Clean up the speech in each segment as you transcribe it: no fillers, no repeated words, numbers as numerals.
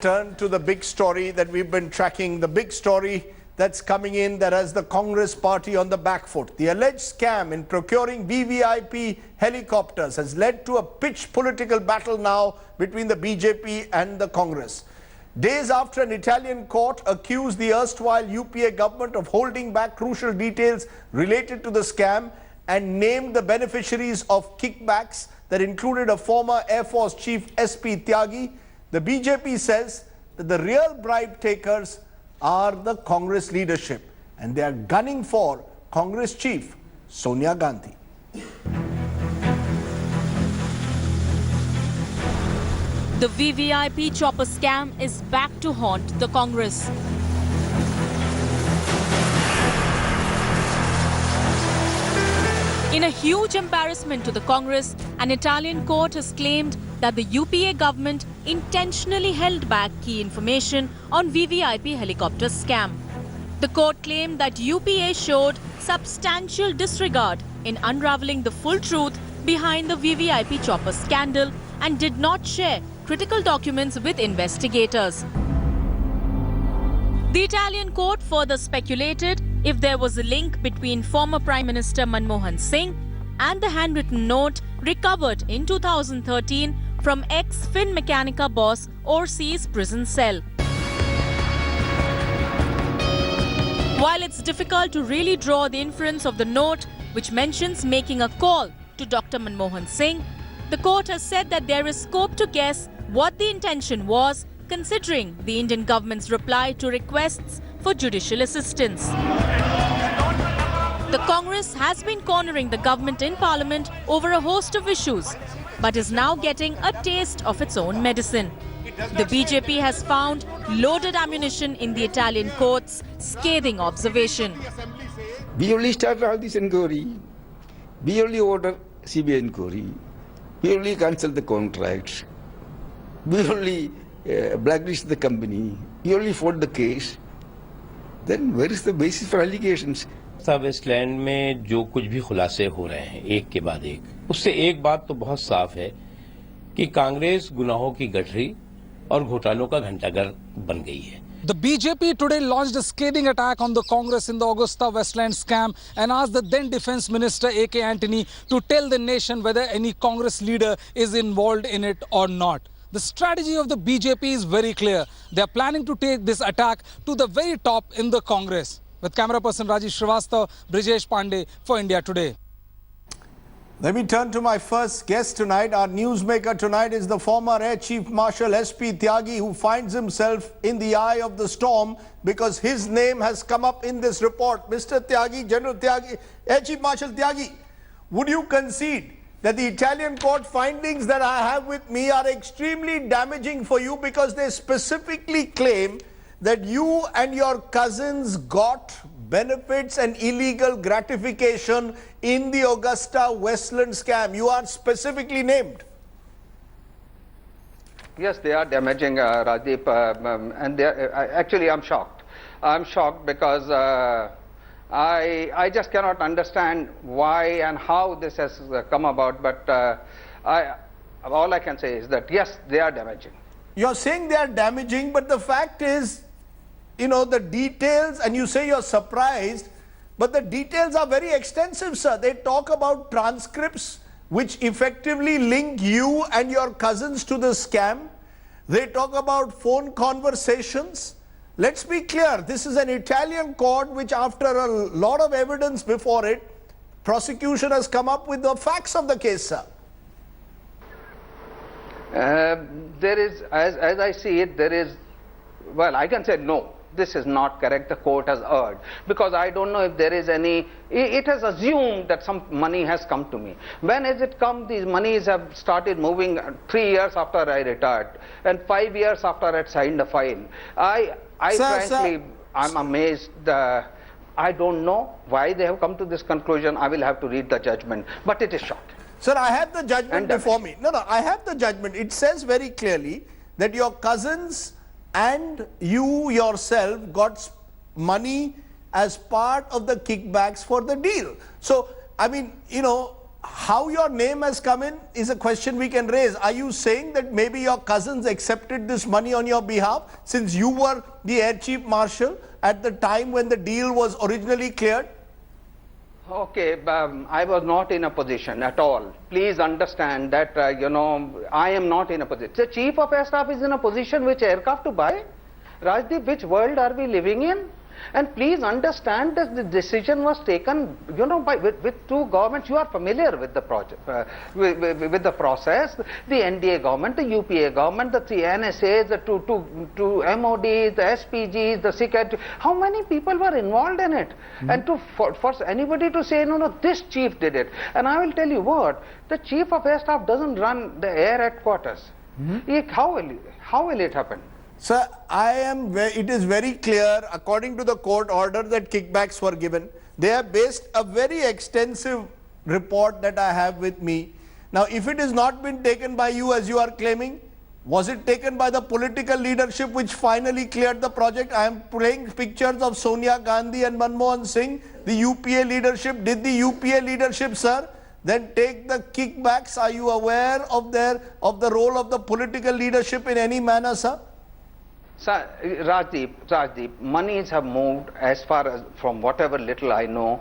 Turn to the big story that we've been tracking, the big story that's coming in that has the Congress party on the back foot. The alleged scam in procuring VVIP helicopters has led to a pitched political battle now between the BJP and the Congress. Days after an Italian court accused the erstwhile UPA government of holding back crucial details related to the scam and named the beneficiaries of kickbacks that included a former Air Force Chief SP Tyagi, the BJP says that the real bribe takers are the Congress leadership and they are gunning for Congress Chief Sonia Gandhi. The VVIP chopper scam is back to haunt the Congress. In a huge embarrassment to the Congress, an Italian court has claimed that the UPA government intentionally held back key information on VVIP helicopter scam. The court claimed that UPA showed substantial disregard in unraveling the full truth behind the VVIP chopper scandal and did not share critical documents with investigators. The Italian court further speculated if there was a link between former Prime Minister Manmohan Singh and the handwritten note recovered in 2013 from ex-Finmeccanica boss Orsi's prison cell. While it's difficult to really draw the inference of the note, which mentions making a call to Dr. Manmohan Singh, the court has said that there is scope to guess what the intention was, considering the Indian government's reply to requests for judicial assistance. The Congress has been cornering the government in Parliament over a host of issues, but is now getting a taste of its own medicine. The BJP has found loaded ammunition in the Italian court's scathing observation. We only start all this inquiry. We only order CBI inquiry. We only cancel the contracts. We only blacklist the company. We only fought the case. Then where is the basis for allegations? AgustaWestland में जो कुछ भी खुलासे हो रहे हैं एक के बाद एक, उससे एक बात तो बहुत साफ है कि कांग्रेस गुनाहों की गठरी और घोटालों का घंटाघर बन गई है. The BJP today launched a scathing attack on the Congress in the AgustaWestland scam and asked the then Defence Minister A.K. Antony to tell the nation whether any Congress leader is involved in it or not. The strategy of the BJP is very clear. They are planning to take this attack to the very top in the Congress. With camera person Rajesh Srivastava, Brijesh Pandey for India Today. Let me turn to my first guest tonight. Our newsmaker tonight is the former Air Chief Marshal SP Tyagi, who finds himself in the eye of the storm because his name has come up in this report. Mr. Tyagi, General Tyagi, Air Chief Marshal Tyagi, would you concede that the Italian court findings that I have with me are extremely damaging for you because they specifically claim that you and your cousins got benefits and illegal gratification in the AgustaWestland scam? You are specifically named. Yes, they are damaging, Rajeev, and actually I'm shocked. I'm shocked because I just cannot understand why and how this has come about, but all I can say is that yes, they are damaging. You're saying they are damaging, but the fact is, you know, the details, and you say you're surprised, but the details are very extensive, sir. They talk about transcripts which effectively link you and your cousins to the scam. They talk about phone conversations. Let's be clear, this is an Italian court which, after a lot of evidence before it, prosecution has come up with the facts of the case, sir. There is, as I see it, there is, well, I can say no, this is not correct, the court has erred, because I don't know if there is any, it has assumed that some money has come to me. When has it come? These monies have started moving 3 years after I retired and 5 years after I had signed a file. Frankly, I'm amazed. I don't know why they have come to this conclusion. I will have to read the judgment, but it is shocking. Sir, I have the judgment before me. No, I have the judgment. It says very clearly that your cousins and you yourself got money as part of the kickbacks for the deal. So, I mean, you know, how your name has come in is a question we can raise. Are you saying that maybe your cousins accepted this money on your behalf since you were the Air Chief Marshal at the time when the deal was originally cleared? Okay, I was not in a position at all. Please understand that, I am not in a position. The Chief of Air Staff is in a position which aircraft to buy. Rajdeep, which world are we living in? And please understand that the decision was taken, with two governments. You are familiar with the project, with the process. The NDA government, the UPA government, the three NSAs, the two MODs, the SPGs, the secret. How many people were involved in it? And for anybody to say, no, this chief did it. And I will tell you what, the Chief of Air Staff doesn't run the air headquarters. How will it happen? Sir, it is very clear according to the court order that kickbacks were given. They have based a very extensive report that I have with me. Now, if it has not been taken by you as you are claiming, was it taken by the political leadership which finally cleared the project? I am playing pictures of Sonia Gandhi and Manmohan Singh, the UPA leadership. Did the UPA leadership, sir, then take the kickbacks? Are you aware of the role of the political leadership in any manner, sir? Sir, Rajdeep, monies have moved as far as, from whatever little I know,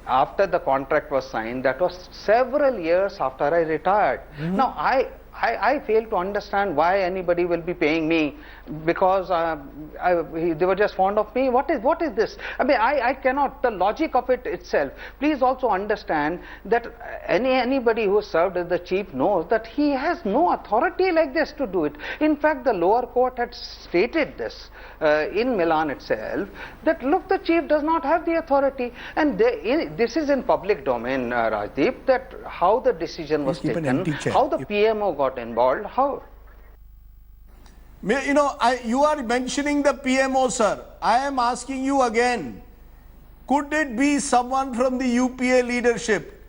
after the contract was signed. That was several years after I retired. Now, I fail to understand why anybody will be paying me because they were just fond of me. What is this? I mean, I cannot, the logic of it itself. Please also understand that anybody who served as the chief knows that he has no authority like this to do it. In fact, the lower court had stated this in Milan itself, that look, the chief does not have the authority. And this is in public domain, Rajdeep, that how the decision was taken, how the PMO got involved, how... You are mentioning the PMO, sir. I am asking you again, could it be someone from the UPA leadership?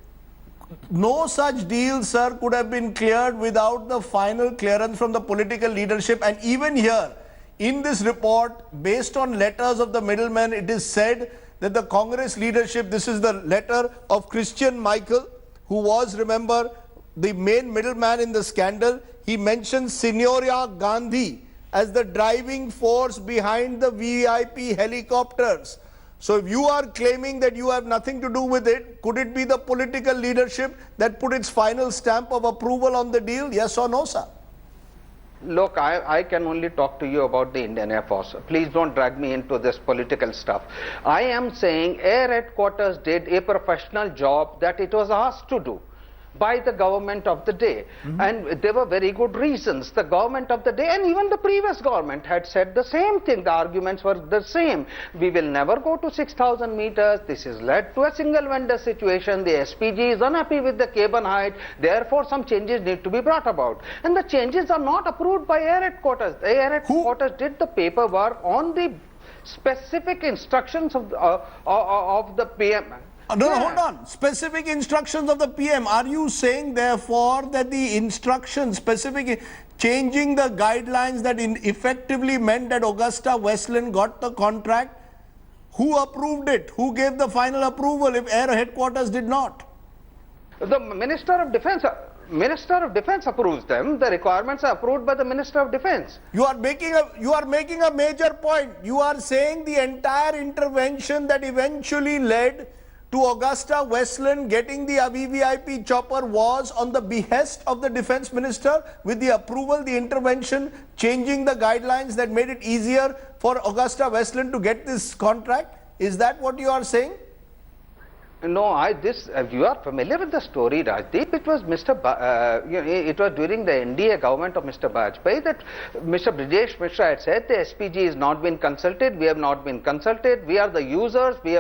No such deal, sir, could have been cleared without the final clearance from the political leadership. And even here, in this report, based on letters of the middlemen, it is said that the Congress leadership, this is the letter of Christian Michael, who was, remember, the main middleman in the scandal. He mentions Sonia Gandhi as the driving force behind the VVIP helicopters. So if you are claiming that you have nothing to do with it, could it be the political leadership that put its final stamp of approval on the deal? Yes or no, sir? Look, I can only talk to you about the Indian Air Force. Please don't drag me into this political stuff. I am saying Air Headquarters did a professional job that it was asked to do by the government of the day. And there were very good reasons. The government of the day and even the previous government had said the same thing. The arguments were the same. We will never go to 6,000 meters. This has led to a single vendor situation. The SPG is unhappy with the cabin height. Therefore, some changes need to be brought about. And the changes are not approved by Air Headquarters. The Air Headquarters did the paperwork on the specific instructions of the PM. No, hold on. Specific instructions of the PM. Are you saying, therefore, that the instructions specific changing the guidelines that effectively meant that AgustaWestland got the contract? Who approved it? Who gave the final approval if Air Headquarters did not? The Minister of Defence. Minister of Defence approves them. The requirements are approved by the Minister of Defence. You are making a major point. You are saying the entire intervention that eventually led to AgustaWestland getting the VVIP chopper was on the behest of the Defence Minister, with the approval, the intervention, changing the guidelines that made it easier for AgustaWestland to get this contract. Is that what you are saying? No, you are familiar with the story, Rajdeep. It was it was during the NDA government of Mr. Bajpayee that Mr. Brijesh Mishra had said the SPG has not been consulted. We have not been consulted. We are the users. We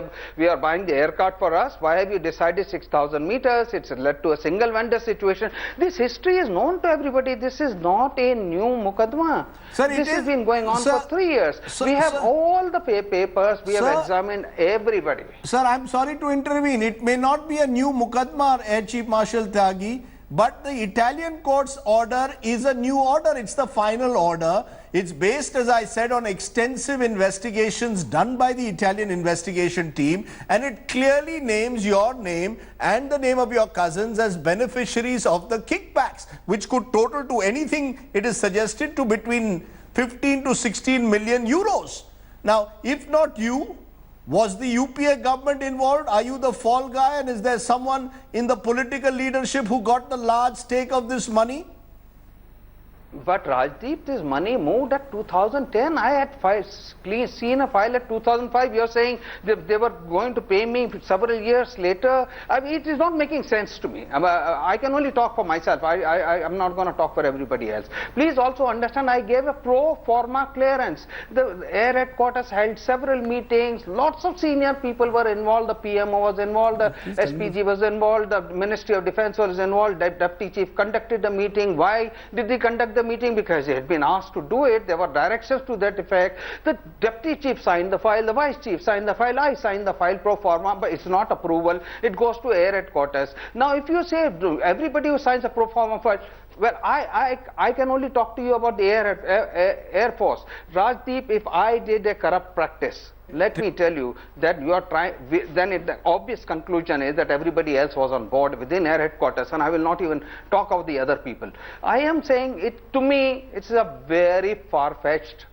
are buying the aircraft for us. Why have you decided 6,000 meters? It's led to a single vendor situation. This history is known to everybody. This is not a new mukaddama. Sir, this has been going on for 3 years. We have all the papers. We have examined everybody. Sir, I'm sorry to intervene. It may not be a new mukaddama, Air Chief Marshal Tyagi, But the Italian court's order is a new order. It's the final order. It's based, as I said, on extensive investigations done by the Italian investigation team, and it clearly names your name and the name of your cousins as beneficiaries of the kickbacks, which could total to anything, it is suggested, to between 15 to 16 million euros. Now, if not you, was the UPA government involved? Are you the fall guy, and is there someone in the political leadership who got the large stake of this money? But Rajdeep, this money moved at 2010. I had seen a file at 2005. You're saying they were going to pay me several years later. I mean, it is not making sense to me. I can only talk for myself. I'm not going to talk for everybody else. Please also understand, I gave a pro forma clearance. The Air Headquarters held several meetings. Lots of senior people were involved. The PMO was involved. The SPG was involved. The Ministry of Defense was involved. The Deputy Chief conducted the meeting. Why did he conduct the meeting? Because he had been asked to do it. There were directions to that effect. The Deputy Chief signed the file, the Vice Chief signed the file, I signed the file pro forma, but it's not approval. It goes to Air Headquarters. Now, if you say everybody who signs a pro forma file, well, I can only talk to you about the Air Force. Rajdeep, if I did a corrupt practice, let me tell you that you are trying, then the obvious conclusion is that everybody else was on board within Air Headquarters, and I will not even talk of the other people. I am saying it, to me, it's a very far-fetched,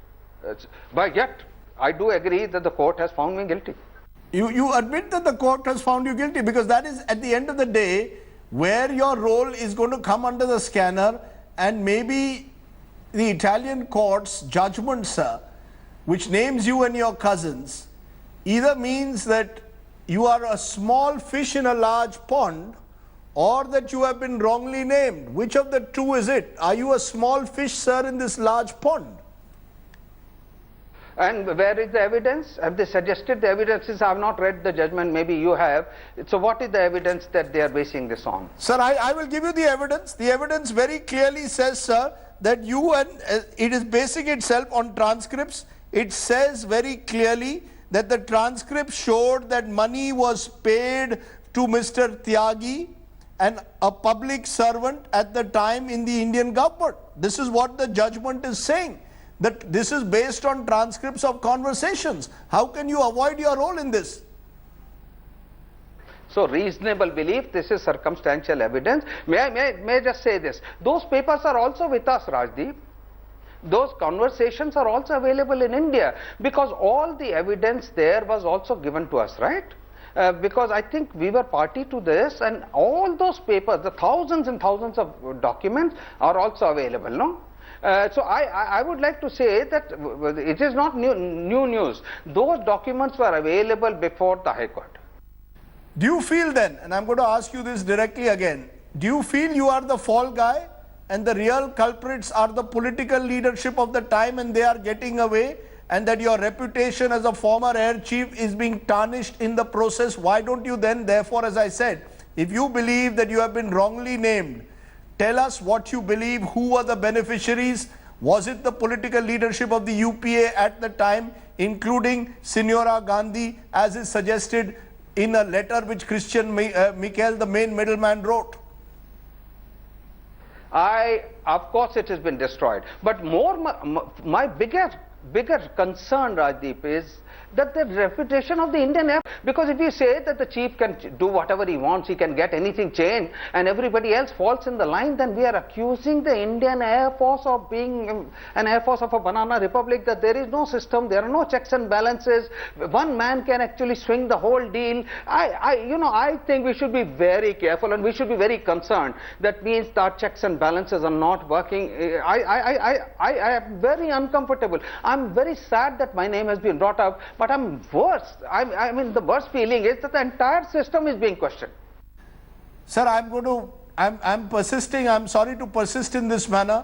but yet I do agree that the court has found me guilty. You admit that the court has found you guilty, because that is, at the end of the day, where your role is going to come under the scanner, and maybe the Italian court's judgment, sir, which names you and your cousins, either means that you are a small fish in a large pond, or that you have been wrongly named. Which of the two is it? Are you a small fish, sir, in this large pond? And where is the evidence? Have they suggested the evidence? Since I have not read the judgment, maybe you have. So what is the evidence that they are basing this on? Sir, I will give you the evidence. The evidence very clearly says, sir, that you and it is basing itself on transcripts. It says very clearly that the transcript showed that money was paid to Mr. Tyagi, and a public servant at the time in the Indian government. This is what the judgment is saying, that this is based on transcripts of conversations. How can you avoid your role in this? So reasonable belief, this is circumstantial evidence. May I just say this? Those papers are also with us, Rajdeep. Those conversations are also available in India, because all the evidence there was also given to us, right? Because I think we were party to this, and all those papers, the thousands and thousands of documents are also available, no? So I would like to say that it is not new news. Those documents were available before the High Court. Do you feel then, and I'm going to ask you this directly again, do you feel you are the fall guy and the real culprits are the political leadership of the time and they are getting away, and that your reputation as a former air chief is being tarnished in the process? Why don't you then, therefore, as I said, if you believe that you have been wrongly named, tell us what you believe, who were the beneficiaries? Was it the political leadership of the UPA at the time, including Sonia Gandhi, as is suggested in a letter which Christian Michael, the main middleman, wrote? Of course it has been destroyed, but my bigger concern, Rajdeep, is that the reputation of the Indian Air, because if you say that the chief can do whatever he wants, he can get anything changed, and everybody else falls in the line, then we are accusing the Indian Air Force of being an Air Force of a banana republic, that there is no system, there are no checks and balances, one man can actually swing the whole deal. I think we should be very careful, and we should be very concerned. That means that checks and balances are not working. I am very uncomfortable. I'm very sad that my name has been brought up, but I'm worse. I mean, the worst feeling is that the entire system is being questioned. Sir, I'm persisting. I'm sorry to persist in this manner.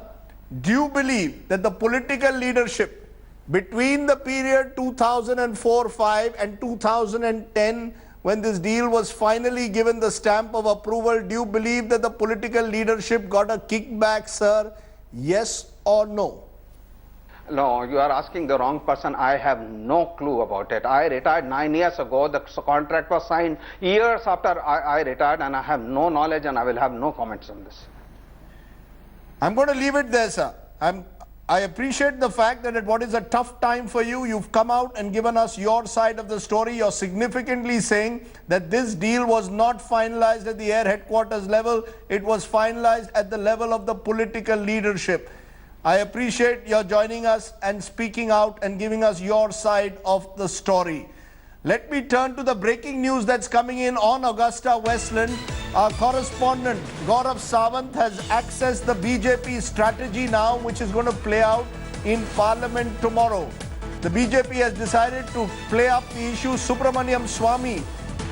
Do you believe that the political leadership between the period 2004-5 and 2010, when this deal was finally given the stamp of approval, do you believe that the political leadership got a kickback, sir? Yes or no? No, you are asking the wrong person. I have no clue about it. I retired 9 years ago. The contract was signed years after I retired, and I have no knowledge and I will have no comments on this. I'm going to leave it there, sir. I appreciate the fact that at what is a tough time for you, you've come out and given us your side of the story. You're significantly saying that this deal was not finalized at the air headquarters level. It was finalized at the level of the political leadership. I appreciate your joining us and speaking out and giving us your side of the story. Let me turn to the breaking news that's coming in on AgustaWestland. Our correspondent Gaurav Sawant has accessed the BJP strategy now, which is going to play out in Parliament tomorrow. The BJP has decided to play up the issue. Subramaniam Swamy,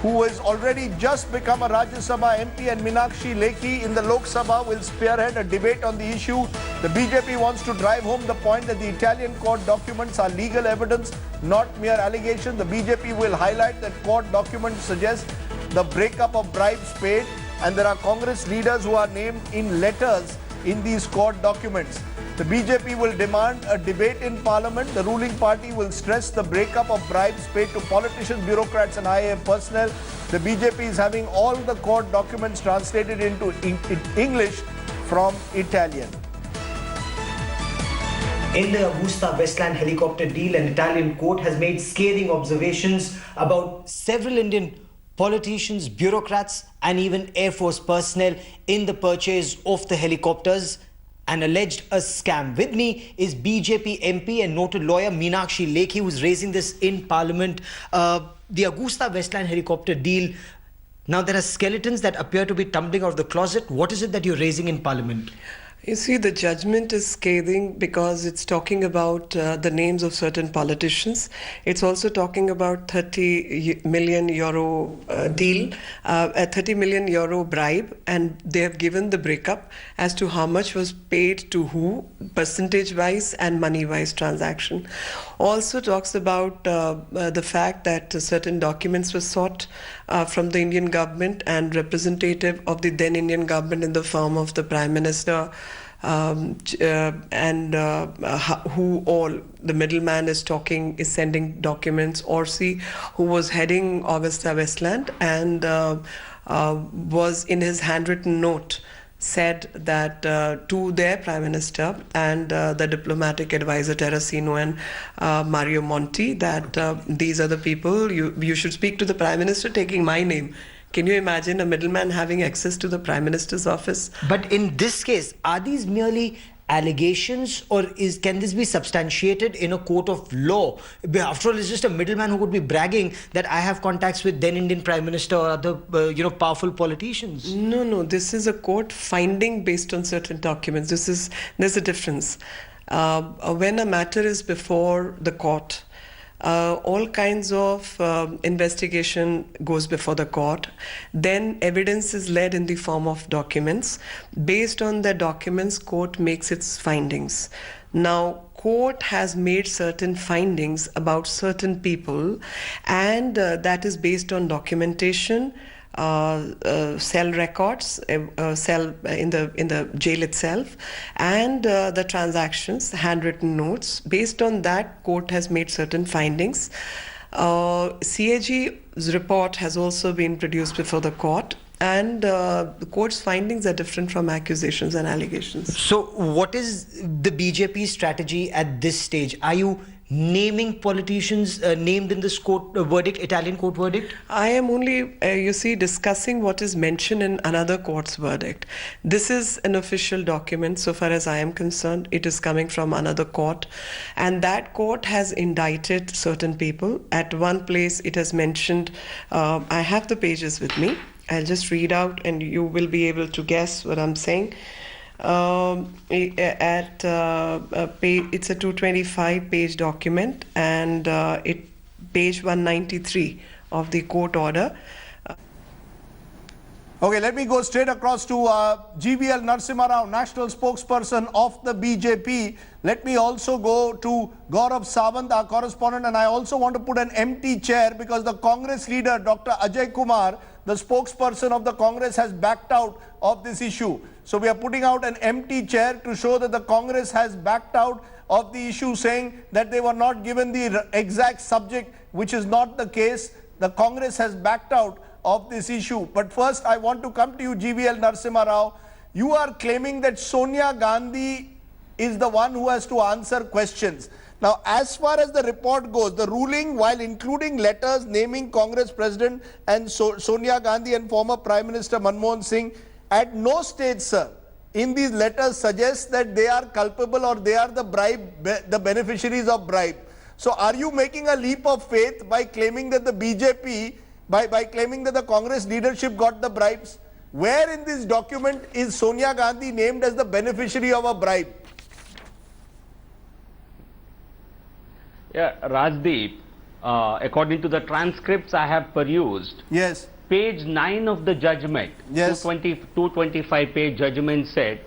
who has already just become a Rajya Sabha MP, and Meenakshi Lekhi in the Lok Sabha will spearhead a debate on the issue. The BJP wants to drive home the point that the Italian court documents are legal evidence, not mere allegations. The BJP will highlight that court documents suggest the breakup of bribes paid, and there are Congress leaders who are named in letters in these court documents. The BJP will demand a debate in Parliament. The ruling party will stress the breakup of bribes paid to politicians, bureaucrats and IAM personnel. The BJP is having all the court documents translated into English from Italian. In the AgustaWestland helicopter deal, an Italian court has made scathing observations about several Indian politicians, bureaucrats and even Air Force personnel in the purchase of the helicopters and alleged a scam. With me is BJP MP and noted lawyer Meenakshi Lekhi, who is raising this in Parliament. The AgustaWestland helicopter deal, now there are skeletons that appear to be tumbling out of the closet. What is it that you're raising in Parliament? You see, the judgment is scathing because it's talking about the names of certain politicians. It's also talking about 30 million euro deal, a 30 million euro bribe, and they have given the breakup as to how much was paid to who, percentage-wise and money-wise transaction. Also talks about the fact that certain documents were sought from the Indian government and representative of the then Indian government in the form of the Prime Minister, who all the middleman is sending documents. Orsi, who was heading AgustaWestland and was in his handwritten note said that to their Prime Minister and the diplomatic advisor Terracino and Mario Monti that these are the people, you should speak to the Prime Minister taking my name. Can you imagine a middleman having access to the Prime Minister's office? But in this case, are these merely allegations, or can this be substantiated in a court of law? After all, it's just a middleman who would be bragging that I have contacts with then Indian Prime Minister or other powerful politicians. No, this is a court finding based on certain documents. There's a difference. When a matter is before the court, all kinds of investigation goes before the court. Then evidence is led in the form of documents. Based on the documents, court makes its findings. Now, court has made certain findings about certain people, and that is based on documentation, cell records, cell in the jail itself, and the transactions, handwritten notes. Based on that, court has made certain findings. CAG's report has also been produced before the court, and the court's findings are different from accusations and allegations. So what is the BJP strategy at this stage? Are you naming politicians named in this court verdict, Italian court verdict? I am only, discussing what is mentioned in another court's verdict. This is an official document. So far as I am concerned, it is coming from another court, and that court has indicted certain people. At one place it has mentioned, I have the pages with me. I'll just read out and you will be able to guess what I'm saying. It's a 225-page document, and page 193 of the court order. Okay, let me go straight across to GVL Narasimha Rao, national spokesperson of the BJP. Let me also go to Gaurav Sawant, our correspondent, and I also want to put an empty chair because the Congress leader, Dr. Ajay Kumar, the spokesperson of the Congress, has backed out of this issue. So we are putting out an empty chair to show that the Congress has backed out of the issue, saying that they were not given the exact subject, which is not the case. The Congress has backed out of this issue. But first, I want to come to you, GVL Narasimha Rao. You are claiming that Sonia Gandhi is the one who has to answer questions. Now, as far as the report goes, the ruling, while including letters naming Congress President and Sonia Gandhi and former Prime Minister Manmohan Singh, at no stage, sir, in these letters suggests that they are culpable or they are the beneficiaries of bribe. So are you making a leap of faith by claiming that the BJP, by claiming that the Congress leadership got the bribes? Where in this document is Sonia Gandhi named as the beneficiary of a bribe? Yeah, Rajdeep, according to the transcripts I have perused, Yes. page 9 of the judgment, Yes. 225-page judgment said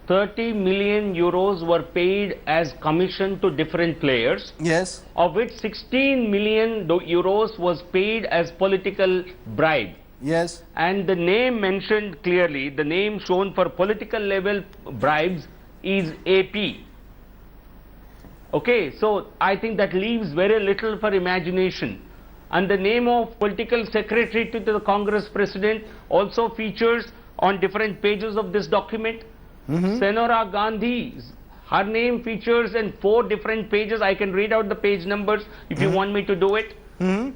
30 million euros were paid as commission to different players, Yes. of which 16 million euros was paid as political bribe. Yes. And the name mentioned clearly, the name shown for political level bribes is AP. Okay, so I think that leaves very little for imagination. And the name of political secretary to the Congress president also features on different pages of this document. Sonia Gandhi, her name features in 4 different pages. I can read out the page numbers if you want me to do it.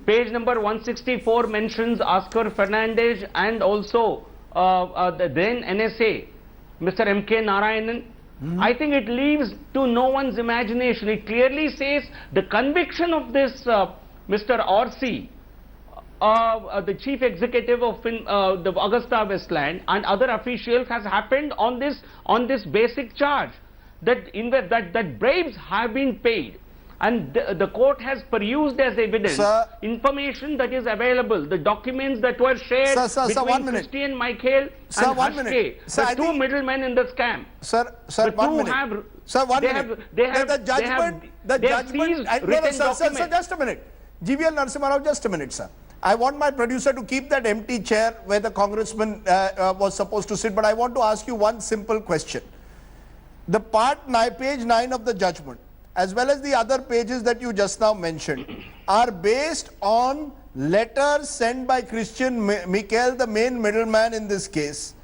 Page number 164 mentions Oscar Fernandez and also the then NSA, Mr. M.K. Narayanan. I think it leaves to no one's imagination. It clearly says the conviction of this Mr. Orsi, the chief executive of the AgustaWestland and other officials has happened on this basic charge that bribes have been paid. And the court has perused as evidence information that is available, the documents that were shared between Christian Michael and Hashke, the 2 middlemen in the scam. Sir, 1 minute. Sir, 1 minute. The judgment, sir, just a minute. GVL Narasimha Rao, just a minute, sir. I want my producer to keep that empty chair where the congressman was supposed to sit, but I want to ask you one simple question. The page 9 of the judgment, as well as the other pages that you just now mentioned, are based on letters sent by Christian Michael, the main middleman in this case.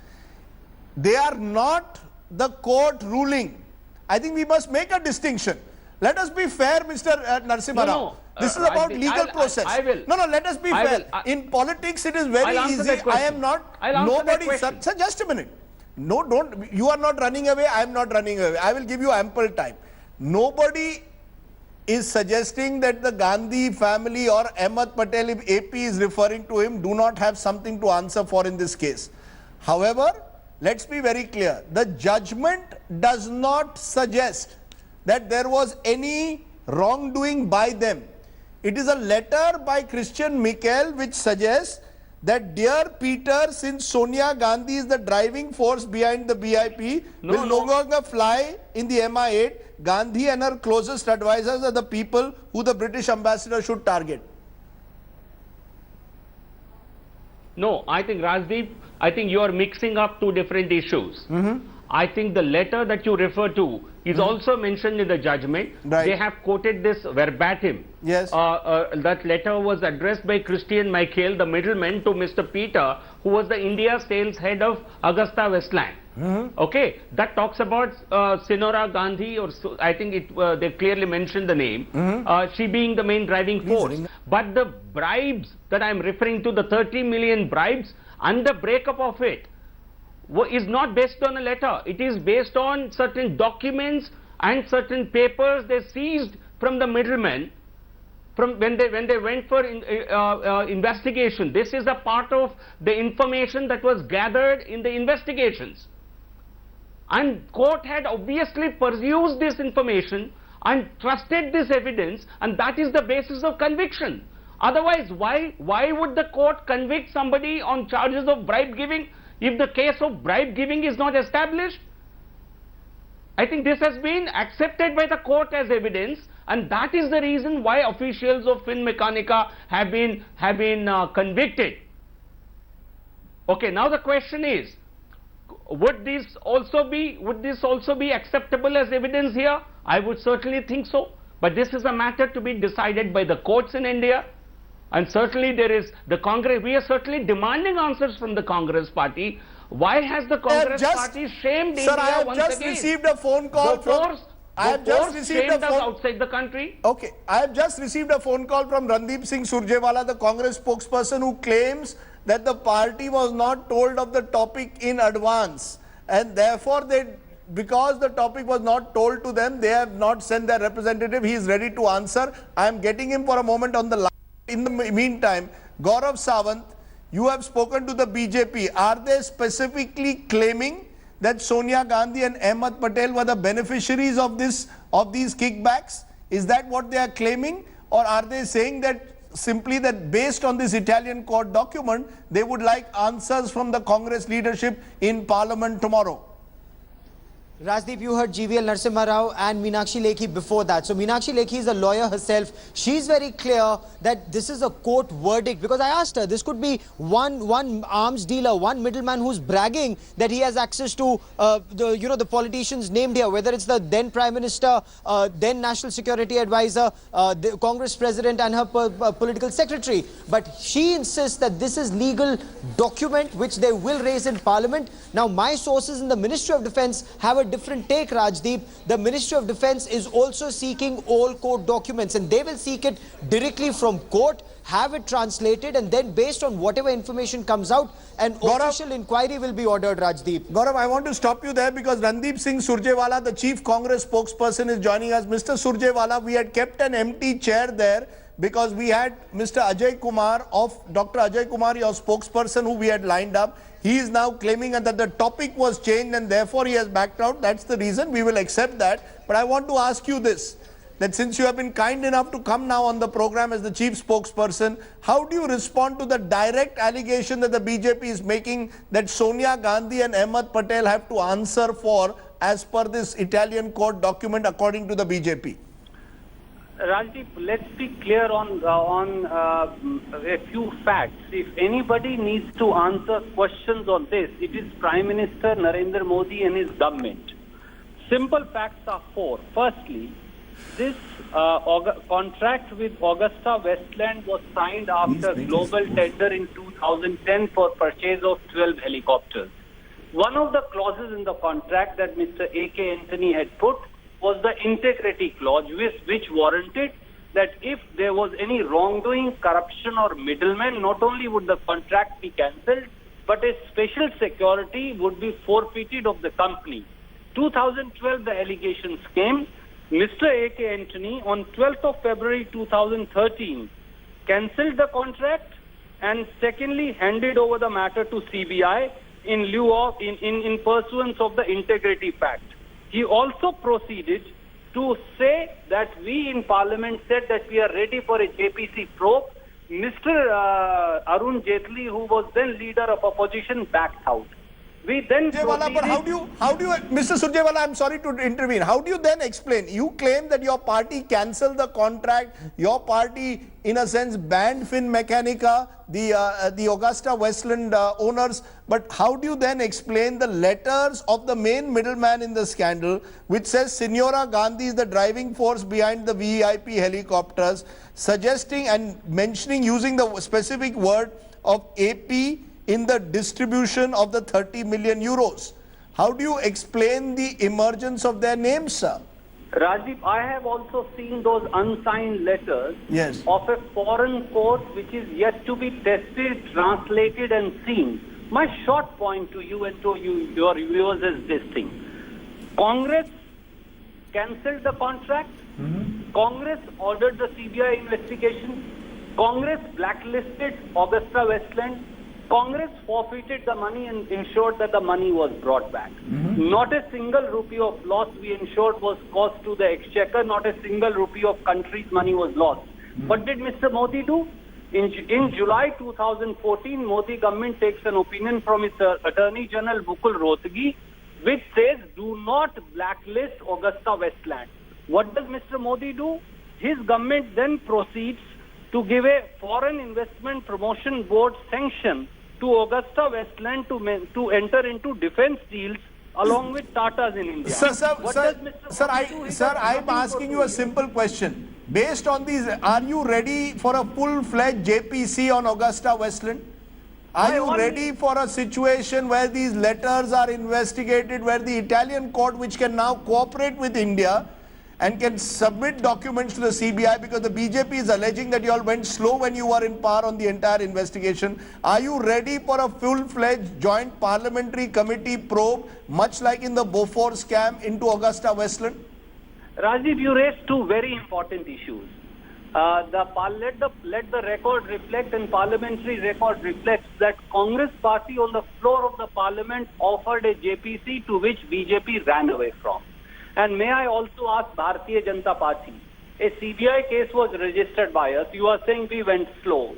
They are not the court ruling. I think we must make a distinction. Let us be fair, Mr. Narasimha Rao. This is about legal process. I will. No, let us be fair. In politics, it is very easy. I am not. Nobody. Sir, just a minute. No, don't. You are not running away. I am not running away. I will give you ample time. Nobody is suggesting that the Gandhi family or Ahmed Patel, if AP is referring to him, do not have something to answer for in this case. However, let's be very clear. The judgment does not suggest that there was any wrongdoing by them. It is a letter by Christian Michael which suggests that, dear Peter, since Sonia Gandhi is the driving force behind the BIP, will no longer fly in the MI8. Gandhi and her closest advisors are the people who the British ambassador should target. No, I think Rajdeep, I think you are mixing up 2 different issues. I think the letter that you refer to is also mentioned in the judgment. Right. They have quoted this verbatim. Yes. That letter was addressed by Christian Michael, the middleman, to Mr. Peter, who was the India sales head of AgustaWestland. Okay, that talks about Sonia Gandhi, or I think they clearly mentioned the name, she being the main driving force. But the bribes that I am referring to, the 30 million bribes and the breakup of it, is not based on a letter. It is based on certain documents and certain papers they seized from the middlemen from when they went for investigation. This is a part of the information that was gathered in the investigations. And court had obviously pursued this information and trusted this evidence, and that is the basis of conviction. Otherwise, why would the court convict somebody on charges of bribe giving if the case of bribe giving is not established? I think this has been accepted by the court as evidence, and that is the reason why officials of Finmeccanica have been convicted. Okay, now the question is, would this also be acceptable as evidence here I would certainly think so. But this is a matter to be decided by the courts in India. And certainly there is the Congress. We are certainly demanding answers from the Congress party. Why has the Congress party shamed India once again? Sir, I have just received a phone call from... I have just received a phone outside the country. Okay, I have just received a phone call from Randeep Singh Surjewala, the Congress spokesperson, who claims that the party was not told of the topic in advance, and therefore because the topic was not told to them, they have not sent their representative. He is ready to answer. I am getting him for a moment on the line. In the meantime, Gaurav Sawant, you have spoken to the BJP. Are they specifically claiming that Sonia Gandhi and Ahmed Patel were the beneficiaries of these kickbacks? Is that what they are claiming? Or are they saying that simply that based on this Italian court document, they would like answers from the Congress leadership in Parliament tomorrow? Rajdeep, you heard GVL Narasimha Rao and Meenakshi Lekhi before that. So Meenakshi Lekhi is a lawyer herself. She's very clear that this is a court verdict, because I asked her, this could be one arms dealer, one middleman who's bragging that he has access to the politicians named here, whether it's the then Prime Minister, then National Security Advisor, the Congress President and her political secretary. But she insists that this is legal document which they will raise in Parliament. Now my sources in the Ministry of Defence have a different take, Rajdeep. The Ministry of Defence is also seeking all court documents, and they will seek it directly from court, have it translated, and then based on whatever information comes out, an official inquiry will be ordered, Rajdeep. Gaurav, I want to stop you there because Randeep Singh Surjewala, the chief Congress spokesperson, is joining us. Mr. Surjewala, we had kept an empty chair there because we had Mr. Ajay Kumar Dr. Ajay Kumar, your spokesperson, who we had lined up. He is now claiming that the topic was changed and therefore he has backed out. That's the reason. We will accept that. But I want to ask you this, that since you have been kind enough to come now on the program as the chief spokesperson, how do you respond to the direct allegation that the BJP is making that Sonia Gandhi and Ahmed Patel have to answer for as per this Italian court document according to the BJP? Rajdeep, let's be clear on a few facts. If anybody needs to answer questions on this, it is Prime Minister Narendra Modi and his government. Simple facts are four. Firstly, this contract with AgustaWestland was signed after global tender in 2010 for purchase of 12 helicopters. One of the clauses in the contract that Mr. A.K. Anthony had put was the integrity clause, which warranted that if there was any wrongdoing, corruption or middleman, not only would the contract be cancelled, but a special security would be forfeited of the company. 2012, the allegations came. Mr. A.K. Anthony, on 12th of February 2013, cancelled the contract and secondly handed over the matter to CBI in pursuance of the integrity pact. He also proceeded to say that we in Parliament said that we are ready for a JPC probe. Mr. Arun Jaitley, who was then leader of opposition, backed out. We then Surjewala, but how do you, Mr. Surjewala, I'm sorry to intervene. How do you then explain? You claim that your party cancelled the contract. Your party, in a sense, banned Fin Mechanica, the AgustaWestland owners. But how do you then explain the letters of the main middleman in the scandal, which says Sonia Gandhi is the driving force behind the VVIP helicopters, suggesting and mentioning, using the specific word of AP in the distribution of the 30 million euros. How do you explain the emergence of their names, sir? Rajiv, I have also seen those unsigned letters of a foreign court which is yet to be tested, translated and seen. My short point to you and to your viewers is this thing. Congress cancelled the contract. Congress ordered the CBI investigation. Congress blacklisted AgustaWestland. Congress forfeited the money and ensured that the money was brought back. Not a single rupee of loss we ensured was caused to the exchequer. Not a single rupee of country's money was lost. What did Mr. Modi do? In July 2014, Modi government takes an opinion from its Attorney General Mukul Rohtgi, which says do not blacklist AgustaWestland. What does Mr. Modi do? His government then proceeds to give a Foreign Investment Promotion Board sanction to AgustaWestland to enter into defense deals along with Tatas in India. I'm asking you a simple question. Based on these, are you ready for a full-fledged JPC on AgustaWestland? Are you ready for a situation where these letters are investigated, where the Italian court, which can now cooperate with India and can submit documents to the CBI, because the BJP is alleging that you all went slow when you were in power on the entire investigation. Are you ready for a full-fledged joint parliamentary committee probe, much like in the Beaufort scam, into AgustaWestland? Rajiv, you raised two very important issues. Let the record reflect, and parliamentary record reflects, that Congress party on the floor of the parliament offered a JPC to which BJP ran away from. And may I also ask Bharatiya Janata Party, a CBI case was registered by us. You are saying we went slow.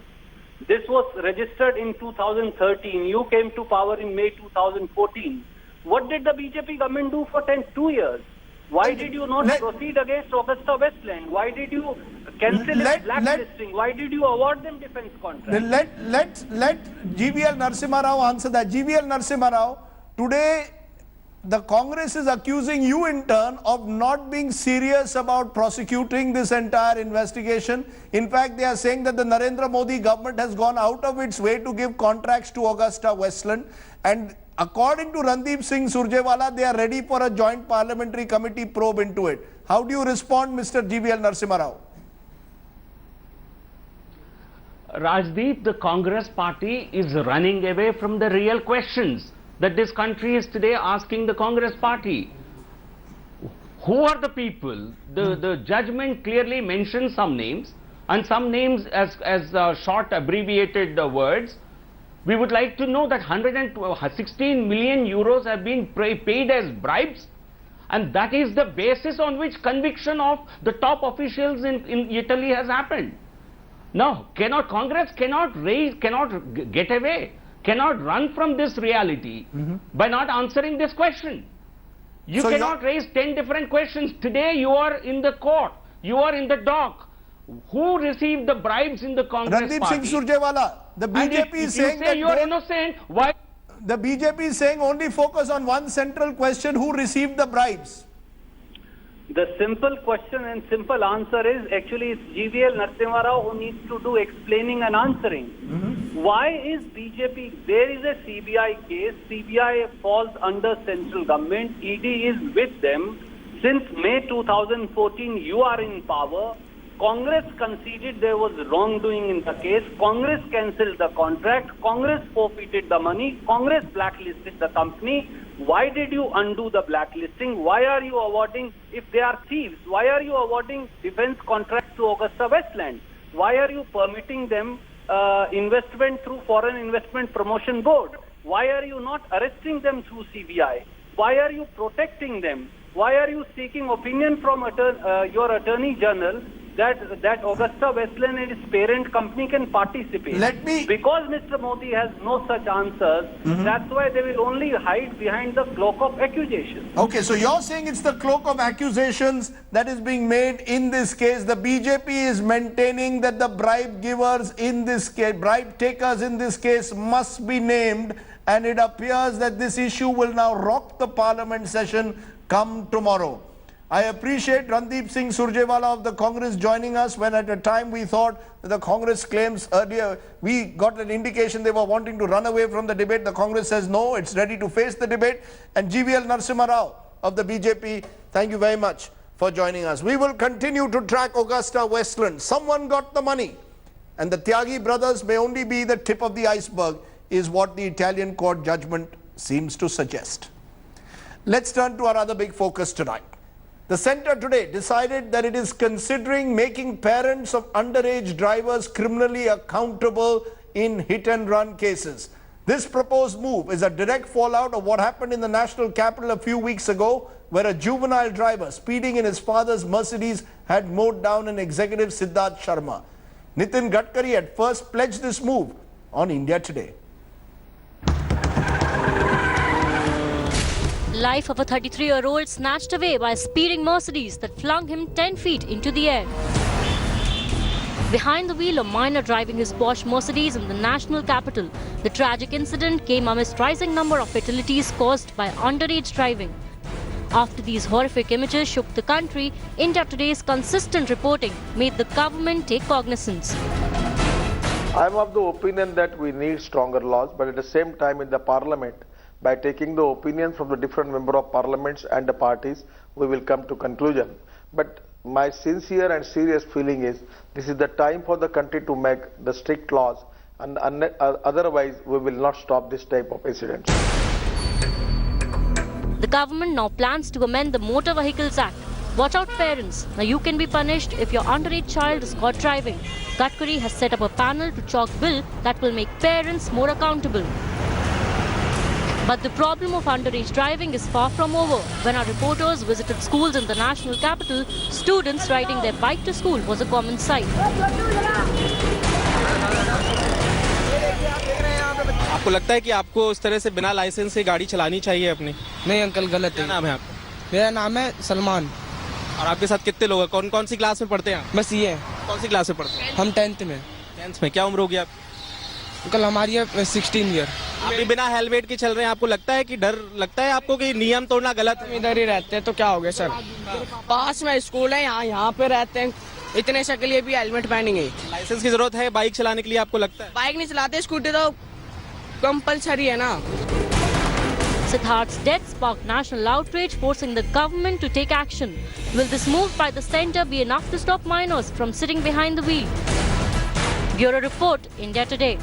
This was registered in 2013. You came to power in May 2014. What did the BJP government do for 2 years? Why did you not proceed against AgustaWestland? Why did you cancel its blacklisting? Why did you award them defense contracts? Let GVL Narasimha Rao answer that. GVL Narasimha Rao, today the Congress is accusing you in turn of not being serious about prosecuting this entire investigation. In fact, they are saying that the Narendra Modi government has gone out of its way to give contracts to AgustaWestland, and according to Randeep Singh Surjewala, they are ready for a joint parliamentary committee probe into it. How do you respond, Mr. GVL Narasimha Rao? Rajdeep, the Congress party is running away from the real questions that this country is today asking the Congress party. Who are the people? The judgment clearly mentions some names, and some names as short abbreviated words. We would like to know that 116 million euros have been paid as bribes, and that is the basis on which conviction of the top officials in Italy has happened. Now, Congress cannot get away, cannot run from this reality by not answering this question. You cannot raise 10 different questions. Today you are in the court, you are in the dock. Who received the bribes in the Congress Randeep party? Singh Surjewala, the BJP is saying that you are innocent. Why? The BJP is saying only focus on one central question: who received the bribes? The simple question and simple answer is, actually it's GVL Narasimha Rao who needs to do explaining and answering. Why is BJP, there is a CBI case, CBI falls under central government, ED is with them. Since May 2014, you are in power. Congress conceded there was wrongdoing in the case. Congress cancelled the contract. Congress forfeited the money. Congress blacklisted the company. Why did you undo the blacklisting? Why are you awarding, if they are thieves, why are you awarding defense contracts to AgustaWestland? Why are you permitting them investment through Foreign Investment Promotion Board? Why are you not arresting them through CBI? Why are you protecting them? Why are you seeking opinion from your Attorney General that AgustaWestland and its parent company can participate? Because Mr. Modi has no such answers, that's why they will only hide behind the cloak of accusations. Okay, so you're saying it's the cloak of accusations that is being made in this case. The BJP is maintaining that the bribe givers in this case, bribe takers in this case must be named, and it appears that this issue will now rock the parliament session come tomorrow. I appreciate Randeep Singh Surjewala of the Congress joining us when at a time we thought that the Congress claims earlier, we got an indication they were wanting to run away from the debate. The Congress says no, it's ready to face the debate. And GVL Narasimha Rao of the BJP, thank you very much for joining us. We will continue to track AgustaWestland. Someone got the money, and the Tyagi brothers may only be the tip of the iceberg, is what the Italian court judgment seems to suggest. Let's turn to our other big focus tonight. The centre today decided that it is considering making parents of underage drivers criminally accountable in hit-and-run cases. This proposed move is a direct fallout of what happened in the national capital a few weeks ago, where a juvenile driver speeding in his father's Mercedes had mowed down an executive, Siddharth Sharma. Nitin Gadkari had first pledged this move on India Today. Life of a 33-year-old snatched away by a speeding Mercedes that flung him 10 feet into the air. Behind the wheel of minor driving his posh Mercedes in the national capital, the tragic incident came amidst rising number of fatalities caused by underage driving. After these horrific images shook the country, India Today's consistent reporting made the government take cognizance. I am of the opinion that we need stronger laws, but at the same time in the parliament, by taking the opinions from the different member of parliaments and the parties, we will come to conclusion. But my sincere and serious feeling is this is the time for the country to make the strict laws, and otherwise we will not stop this type of incidents. The government now plans to amend the Motor Vehicles Act. Watch out parents, now you can be punished if your underage child is caught driving. Gadkari has set up a panel to chalk bill that will make parents more accountable. But the problem of underage driving is far from over. When our reporters visited schools in the national capital, students riding their bike to school was a common sight. आपको लगता है कि आपको इस तरह से बिना licence से गाड़ी चलानी चाहिए अपनी? नहीं अंकल, गलत है। क्या नाम है आपका? मेरा नाम है सलमान। और आपके साथ कितने लोग हैं? कौन कौन सी क्लास में पढ़ते हैं? बस ये। कौन सी क्लास में पढ़ते हैं? हम 10th में। 10th में क्या उम्र होगी आपकी? अंकल हमारी है 16 ईयर। आप भी बिना हेलमेट के चल रहे हैं, आपको लगता है कि डर लगता है आपको कि नियम तोड़ना गलत है? इधर ही रहते हैं तो क्या हो गया सर, पास में स्कूल है, यहाँ पे रहते हैं, इतने से के लिए भी हेलमेट पहनेंगे। लाइसेंस की जरूरत है बाइक चलाने के लिए, आपको लगता है? बाइक नहीं चलाते, स्कूटी तो कंपलसरी है ना। Siddharth's death sparked national outrage, forcing the government to take action. Will this move by the centre be enough to stop minors from sitting behind the wheel? Bureau Report, India Today.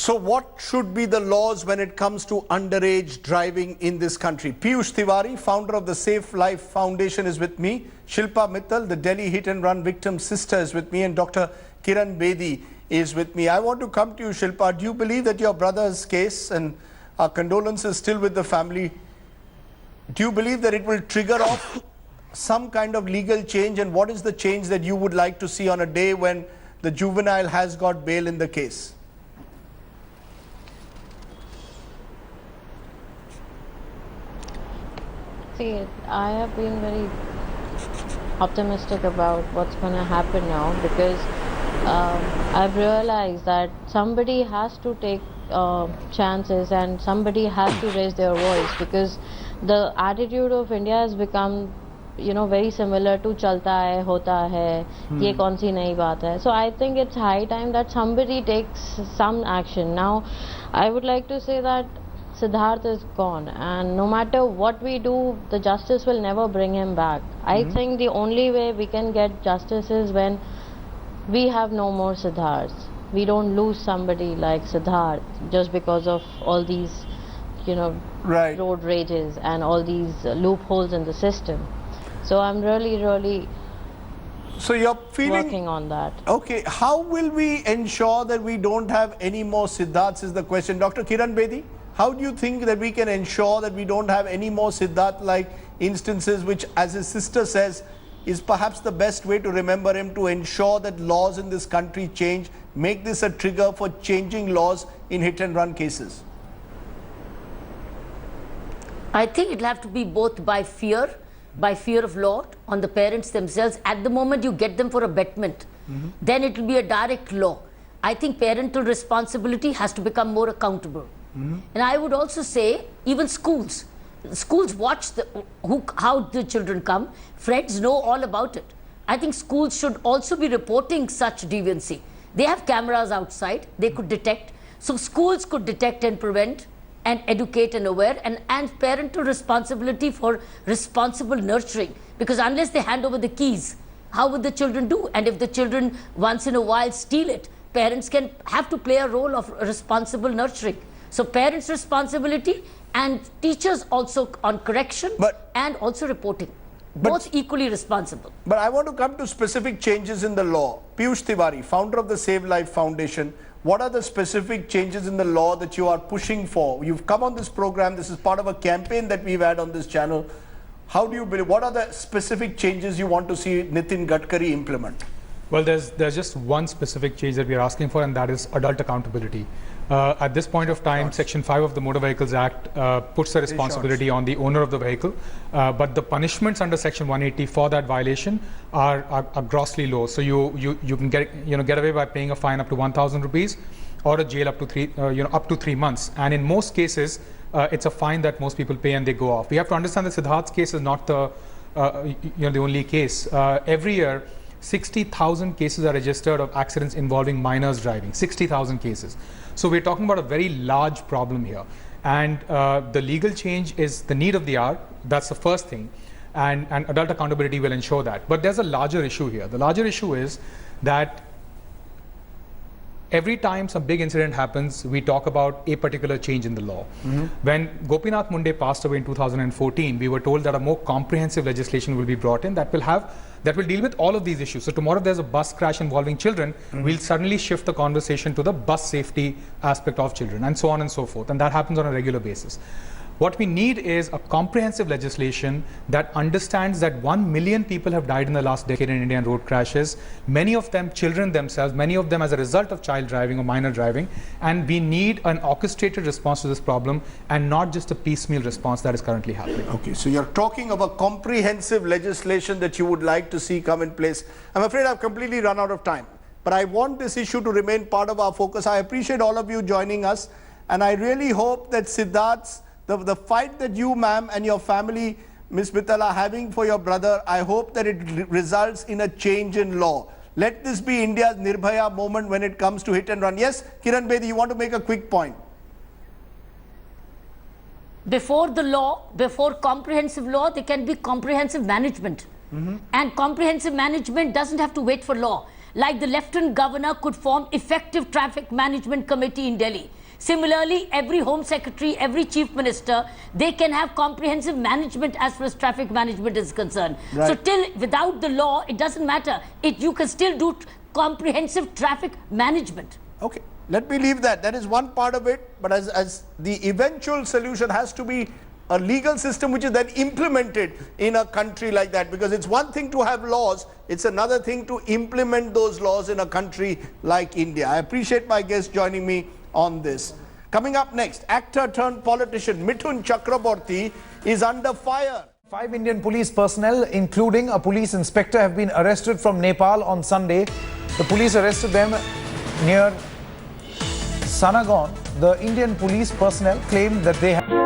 So what should be the laws when it comes to underage driving in this country? Piyush Tiwari, founder of the Safe Life Foundation, is with me. Shilpa Mittal, the Delhi hit and run victim's sister, is with me, and Dr. Kiran Bedi is with me. I want to come to you, Shilpa. Do you believe that your brother's case, and our condolences still with the family, do you believe that it will trigger off some kind of legal change, and what is the change that you would like to see on a day when the juvenile has got bail in the case? See, I have been very optimistic about what's going to happen now, because I've realized that somebody has to take chances and somebody has to raise their voice, because the attitude of India has become, you know, very similar to chalta hai, hota hai, ye kaun si nayi baat hai. So I think it's high time that somebody takes some action. Now, I would like to say that Siddharth is gone, and no matter what we do, the justice will never bring him back. I think the only way we can get justice is when we have no more Siddharths. We don't lose somebody like Siddharth just because of all these, you know, road rages and all these loopholes in the system. So I'm really so you're feeling working on that. Okay, how will we ensure that we don't have any more Siddharths is the question. Dr. Kiran Bedi, how do you think that we can ensure that we don't have any more Siddharth-like instances, which, as his sister says, is perhaps the best way to remember him, to ensure that laws in this country change, make this a trigger for changing laws in hit-and-run cases? I think it'll have to be both by fear of law on the parents themselves. At the moment you get them for abetment, then it will be a direct law. I think parental responsibility has to become more accountable. And I would also say even schools watch how the children come. Friends know all about it. I think schools should also be reporting such deviancy. They have cameras outside, they could detect. So schools could detect and prevent and educate and aware, and parental responsibility for responsible nurturing. Because unless they hand over the keys, how would the children do? And if the children once in a while steal it, parents have to play a role of responsible nurturing. So parents' responsibility and teachers also on correction and also reporting. Both equally responsible. But I want to come to specific changes in the law. Piyush Tiwari, founder of the Save Life Foundation, what are the specific changes in the law that you are pushing for? You've come on this program, this is part of a campaign that we've had on this channel. How do you believe, what are the specific changes you want to see Nitin Gadkari implement? Well, there's just one specific change that we are asking for, and that is adult accountability. At this point of time, Section 5 of the Motor Vehicles Act puts the responsibility on the owner of the vehicle, but the punishments under Section 180 for that violation are grossly low. So you can get away by paying a fine up to 1,000 rupees or a jail up to 3 months. And in most cases, it's a fine that most people pay and they go off. We have to understand that Siddharth's case is not the only case. Every year, 60,000 cases are registered of accidents involving minors driving. 60,000 cases. So we're talking about a very large problem here. And the legal change is the need of the hour. That's the first thing. And adult accountability will ensure that. But there's a larger issue here. The larger issue is that every time some big incident happens, we talk about a particular change in the law. When Gopinath Munde passed away in 2014, we were told that a more comprehensive legislation will be brought in that will deal with all of these issues. So tomorrow there's a bus crash involving children, we'll suddenly shift the conversation to the bus safety aspect of children, and so on and so forth. And that happens on a regular basis. What we need is a comprehensive legislation that understands that 1 million people have died in the last decade in India in road crashes, many of them children themselves, many of them as a result of child driving or minor driving, and we need an orchestrated response to this problem and not just a piecemeal response that is currently happening. Okay, so you're talking of a comprehensive legislation that you would like to see come in place. I'm afraid I've completely run out of time, but I want this issue to remain part of our focus. I appreciate all of you joining us, and I really hope that Siddharth's the fight that you, ma'am, and your family, Ms. Mittal, are having for your brother, I hope that it results in a change in law. Let this be India's Nirbhaya moment when it comes to hit and run. Yes, Kiran Bedi, you want to make a quick point? Before the law, before comprehensive law, there can be comprehensive management. And comprehensive management doesn't have to wait for law. Like the Lieutenant Governor could form effective traffic management committee in Delhi. Similarly, every Home Secretary, every Chief Minister, they can have comprehensive management as far as traffic management is concerned. Right. So till without the law, it doesn't matter. You can still do comprehensive traffic management. Okay, let me leave that. That is one part of it. But as the eventual solution has to be a legal system which is then implemented in a country like that. Because it's one thing to have laws, it's another thing to implement those laws in a country like India. I appreciate my guests joining me on this. Coming up next, actor turned politician Mithun Chakraborty is under fire. 5 Indian police personnel, including a police inspector, have been arrested from Nepal on Sunday. The police arrested them near Sanagon. The Indian police personnel claimed that they had